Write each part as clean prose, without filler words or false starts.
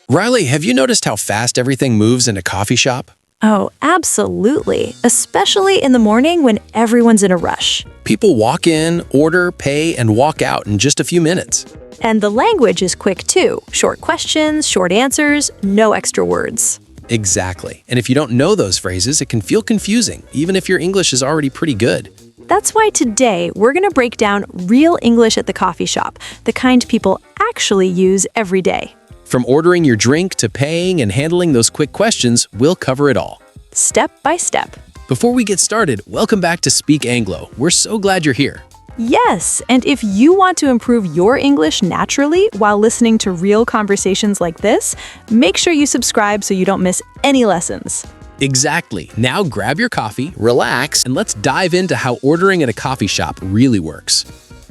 Riley, have you noticed how fast everything moves in a coffee shop? Oh, absolutely. Especially in the morning when everyone's in a rush. People walk in, order, pay, and walk out in just a few minutes. And the language is quick too. Short questions, short answers, no extra words. Exactly. And if you don't know those phrases, it can feel confusing, even if your English is already pretty good. That's why today we're going to break down real English at the coffee shop, the kind people actually use every day. From ordering your drink to paying and handling those quick questions, we'll cover it all. Step by step. Before we get started, welcome back to Speak Anglo. We're so glad you're here. Yes, and if you want to improve your English naturally while listening to real conversations like this, make sure you subscribe so you don't miss any lessons. Exactly. Now grab your coffee, relax, and let's dive into how ordering at a coffee shop really works.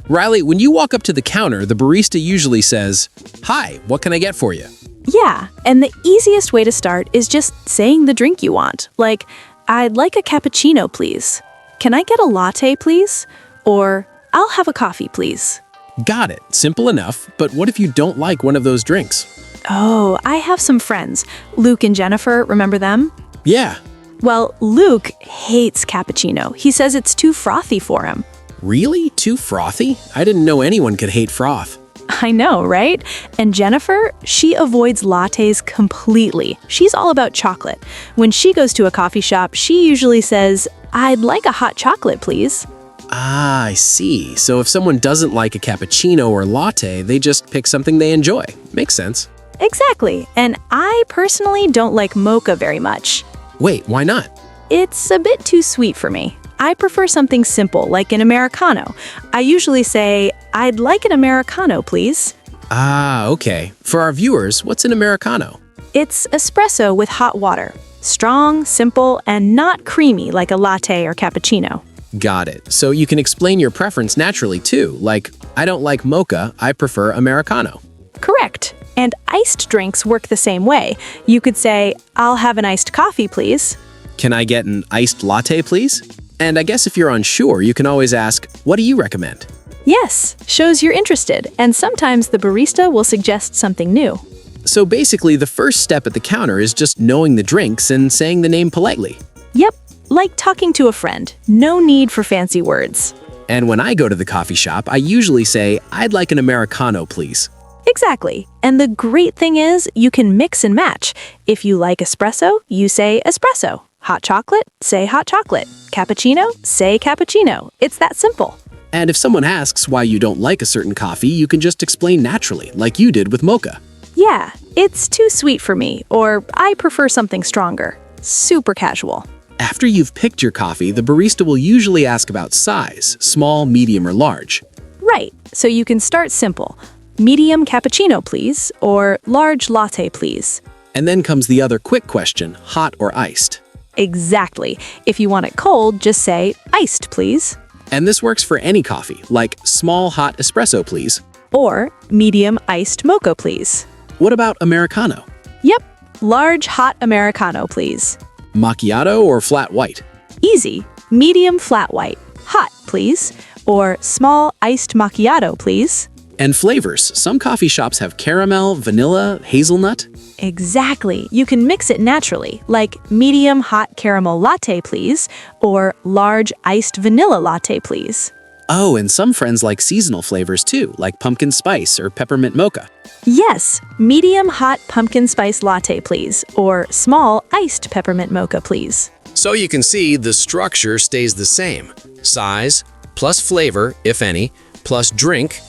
Riley, when you walk up to the counter, the barista usually says, "Hi, what can I get for you?" Yeah, and the easiest way to start is just saying the drink you want. Like, "I'd like a cappuccino, please." "Can I get a latte, please?" Or, "I'll have a coffee, please." Got it. Simple enough, but what if you don't like one of those drinks? Oh, I have some friends. Luke and Jennifer, remember them? Yeah. Well, Luke hates cappuccino. He says it's too frothy for him. Really? Too frothy? I didn't know anyone could hate froth. I know, right? And Jennifer, she avoids lattes completely. She's all about chocolate. When she goes to a coffee shop, she usually says, "I'd like a hot chocolate, please." Ah, I see. So if someone doesn't like a cappuccino or latte, they just pick something they enjoy. Makes sense. Exactly. And I personally don't like mocha very much. Wait, why not? It's a bit too sweet for me. I prefer something simple, like an Americano. I usually say, "I'd like an Americano, please." Ah, okay. For our viewers, what's an Americano? It's espresso with hot water. Strong, simple, and not creamy like a latte or cappuccino. Got it. So you can explain your preference naturally too, like, "I don't like mocha, I prefer Americano." Correct. And iced drinks work the same way. You could say, "I'll have an iced coffee, please." "Can I get an iced latte, please?" And I guess if you're unsure, you can always ask, "What do you recommend?" Yes, shows you're interested, and sometimes the barista will suggest something new. So basically, the first step at the counter is just knowing the drinks and saying the name politely. Yep, like talking to a friend. No need for fancy words. And when I go to the coffee shop, I usually say, "I'd like an Americano, please." Exactly. And the great thing is, you can mix and match. If you like espresso, you say espresso. Hot chocolate, say hot chocolate. Cappuccino, say cappuccino. It's that simple. And if someone asks why you don't like a certain coffee, you can just explain naturally, like you did with mocha. Yeah, it's too sweet for me, or I prefer something stronger. Super casual. After you've picked your coffee, the barista will usually ask about size, small, medium, or large. Right, so you can start simple. Medium cappuccino, please, or large latte, please. And then comes the other quick question, hot or iced. Exactly. If you want it cold, just say iced, please. And this works for any coffee, like small hot espresso, please. Or medium iced mocha, please. What about Americano? Yep, large hot Americano, please. Macchiato or flat white? Easy. Medium flat white. Hot, please. Or small iced macchiato, please. And flavors. Some coffee shops have caramel, vanilla, hazelnut. Exactly. You can mix it naturally, like medium hot caramel latte, please, or large iced vanilla latte, please. Oh, and some friends like seasonal flavors too, like pumpkin spice or peppermint mocha. Yes, medium hot pumpkin spice latte, please, or small iced peppermint mocha, please. So you can see the structure stays the same. Size, plus flavor, if any, plus drink,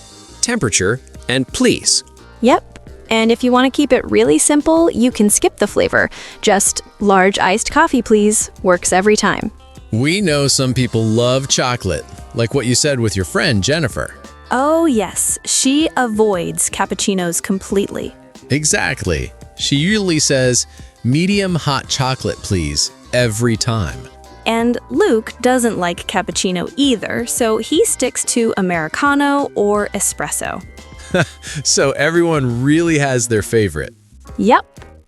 temperature, and please. Yep. And if you want to keep it really simple, you can skip the flavor. Just large iced coffee, please, works every time. We know some people love chocolate, like what you said with your friend Jennifer. Oh yes, she avoids cappuccinos completely. Exactly. She usually says, "Medium hot chocolate, please," every time. And Luke doesn't like cappuccino either, so he sticks to Americano or espresso. So everyone really has their favorite. Yep.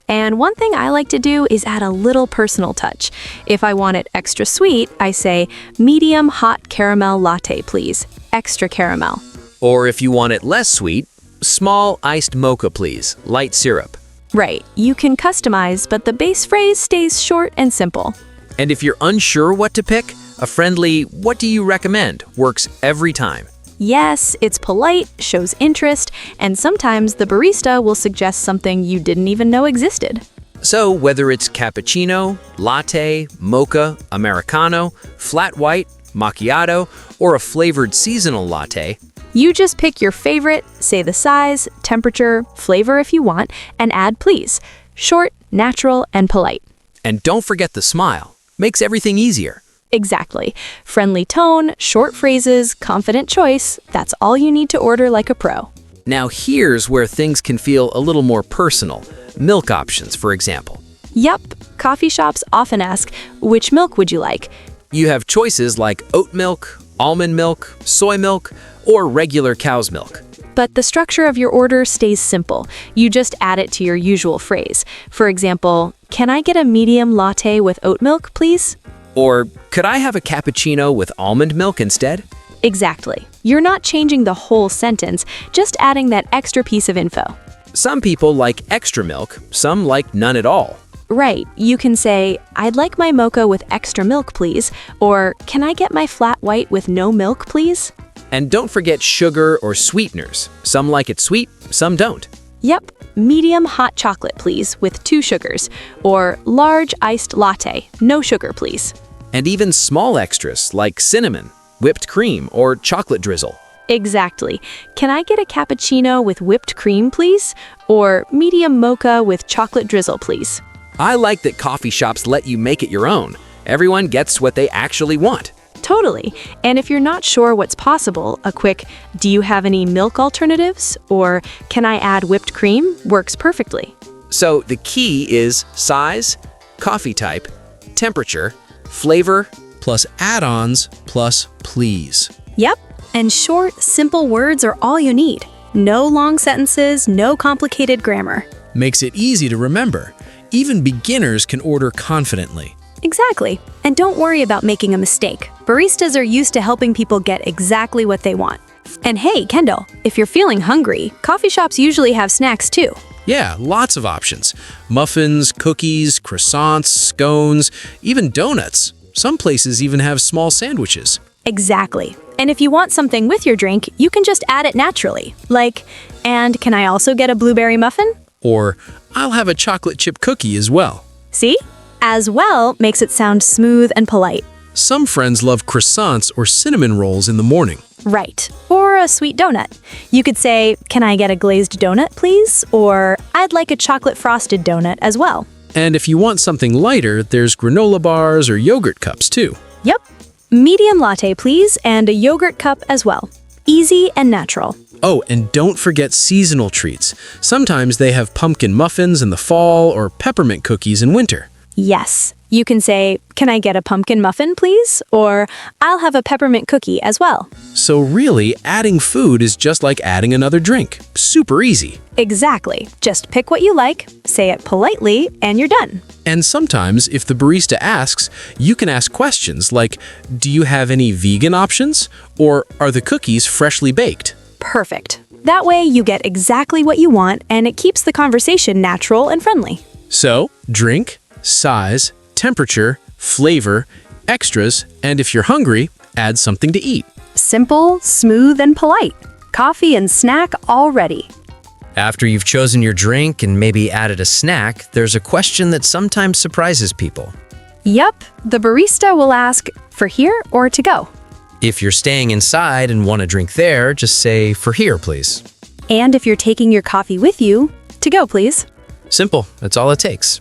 And one thing I like to do is add a little personal touch. If I want it extra sweet, I say, "Medium hot caramel latte, please. Extra caramel." Or if you want it less sweet, small iced mocha, please, light syrup. Right, you can customize, but the base phrase stays short and simple. And if you're unsure what to pick, a friendly "what do you recommend" works every time. Yes, it's polite, shows interest, and sometimes the barista will suggest something you didn't even know existed. So whether it's cappuccino, latte, mocha, Americano, flat white, macchiato, or a flavored seasonal latte, You just pick your favorite, say the size, temperature, flavor if you want, and add please. Short, natural, and polite. and don't forget the smile. Makes everything easier. Exactly. Friendly tone, short phrases, confident choice. That's all you need to order like a pro. Now here's where things can feel a little more personal. Milk options, for example. Yup, coffee shops often ask, which milk would you like? You have choices like oat milk, almond milk, soy milk, or regular cow's milk. But the structure of your order stays simple. You just add it to your usual phrase. For example, can I get a medium latte with oat milk, please? Or could I have a cappuccino with almond milk instead? Exactly. You're not changing the whole sentence, just adding that extra piece of info. Some people like extra milk, some like none at all. Right, you can say, I'd like my mocha with extra milk, please, or can I get my flat white with no milk, please? And don't forget sugar or sweeteners. Some like it sweet, some don't. Yep, medium hot chocolate, please, with 2 sugars, or large iced latte, no sugar, please. And even small extras like cinnamon, whipped cream, or chocolate drizzle. Exactly. Can I get a cappuccino with whipped cream, please? Or medium mocha with chocolate drizzle, please? I like that coffee shops let you make it your own. Everyone gets what they actually want. Totally. And if you're not sure what's possible, a quick, do you have any milk alternatives? Or can I add whipped cream? Works perfectly. So the key is size, coffee type, temperature, flavor, plus add-ons, plus please. Yep. And short, simple words are all you need. No long sentences, no complicated grammar. Makes it easy to remember. Even beginners can order confidently. Exactly. And don't worry about making a mistake. Baristas are used to helping people get exactly what they want. And hey, Kendall, if you're feeling hungry, coffee shops usually have snacks too. Yeah, lots of options. Muffins, cookies, croissants, scones, even donuts. Some places even have small sandwiches. Exactly. And if you want something with your drink, you can just add it naturally. Like, and can I also get a blueberry muffin? Or, I'll have a chocolate chip cookie as well. See? As well makes it sound smooth and polite. Some friends love croissants or cinnamon rolls in the morning. Right. Or a sweet donut. You could say, can I get a glazed donut, please? Or I'd like a chocolate frosted donut as well. And if you want something lighter, there's granola bars or yogurt cups too. Yep. Medium latte, please, and a yogurt cup as well. Easy and natural. Oh, and don't forget seasonal treats. Sometimes they have pumpkin muffins in the fall or peppermint cookies in winter. Yes. You can say, can I get a pumpkin muffin, please? Or I'll have a peppermint cookie as well. So really, adding food is just like adding another drink. Super easy. Exactly. Just pick what you like, say it politely, and you're done. And sometimes, if the barista asks, you can ask questions like, do you have any vegan options? Or are the cookies freshly baked? Perfect. That way you get exactly what you want, and it keeps the conversation natural and friendly. So, drink, size, temperature, flavor, extras, and if you're hungry, add something to eat. Simple, smooth, and polite. Coffee and snack all ready. After you've chosen your drink and maybe added a snack, there's a question that sometimes surprises people. Yup, the barista will ask, for here or to go? If you're staying inside and want a drink there, just say, for here, please. And if you're taking your coffee with you, to go, please. Simple, that's all it takes.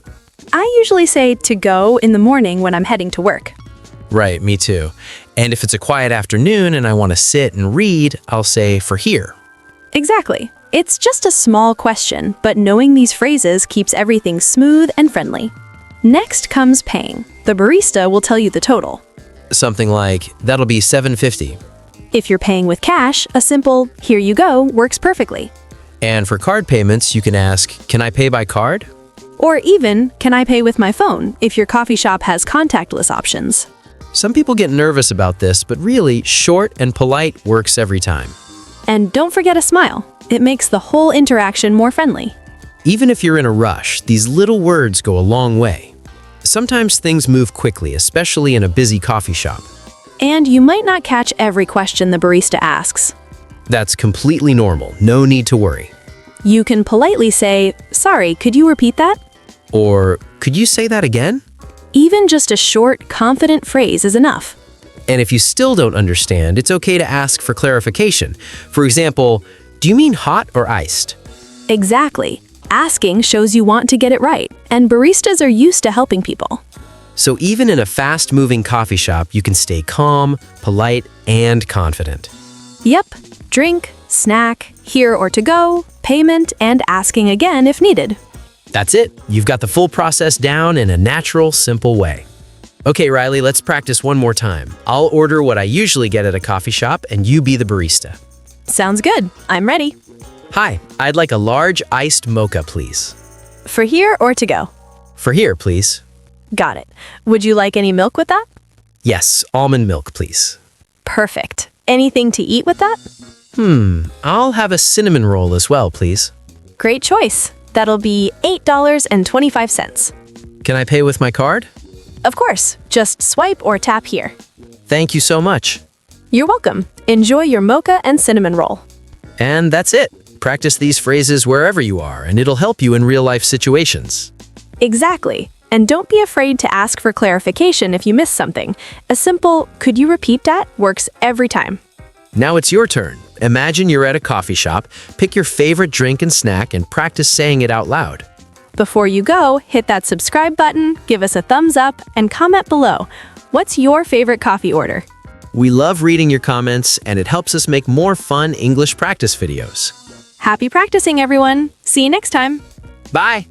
I usually say to go in the morning when I'm heading to work. Right, me too. And if it's a quiet afternoon and I want to sit and read, I'll say, for here. Exactly. It's just a small question, but knowing these phrases keeps everything smooth and friendly. Next comes paying. The barista will tell you the total. Something like, that'll be $7.50. If you're paying with cash, a simple, here you go, works perfectly. And for card payments, you can ask, can I pay by card? Or even, can I pay with my phone, if your coffee shop has contactless options. Some people get nervous about this, but really, short and polite works every time. And don't forget a smile. It makes the whole interaction more friendly. Even if you're in a rush, these little words go a long way. Sometimes things move quickly, especially in a busy coffee shop. And you might not catch every question the barista asks. That's completely normal, no need to worry. You can politely say, "Sorry, could you repeat that?" Or, could you say that again? Even just a short, confident phrase is enough. And if you still don't understand, it's okay to ask for clarification. For example, do you mean hot or iced? Exactly. Asking shows you want to get it right, and baristas are used to helping people. So even in a fast-moving coffee shop, you can stay calm, polite, and confident. Yep. Drink, snack, here or to go, payment, and asking again if needed. That's it. You've got the full process down in a natural, simple way. Okay, Riley, let's practice one more time. I'll order what I usually get at a coffee shop, and you be the barista. Sounds good. I'm ready. Hi, I'd like a large iced mocha, please. For here or to go? For here, please. Got it. Would you like any milk with that? Yes, almond milk, please. Perfect. Anything to eat with that? I'll have a cinnamon roll as well, please. Great choice. That'll be $8.25. Can I pay with my card? Of course. Just swipe or tap here. Thank you so much. You're welcome. Enjoy your mocha and cinnamon roll. And that's it. Practice these phrases wherever you are, and it'll help you in real-life situations. Exactly. And don't be afraid to ask for clarification if you miss something. A simple, "Could you repeat that?" works every time. Now it's your turn. Imagine you're at a coffee shop, pick your favorite drink and snack, and practice saying it out loud. Before you go, hit that subscribe button, give us a thumbs up, and comment below. What's your favorite coffee order? We love reading your comments, and it helps us make more fun English practice videos. Happy practicing, everyone! See you next time! Bye!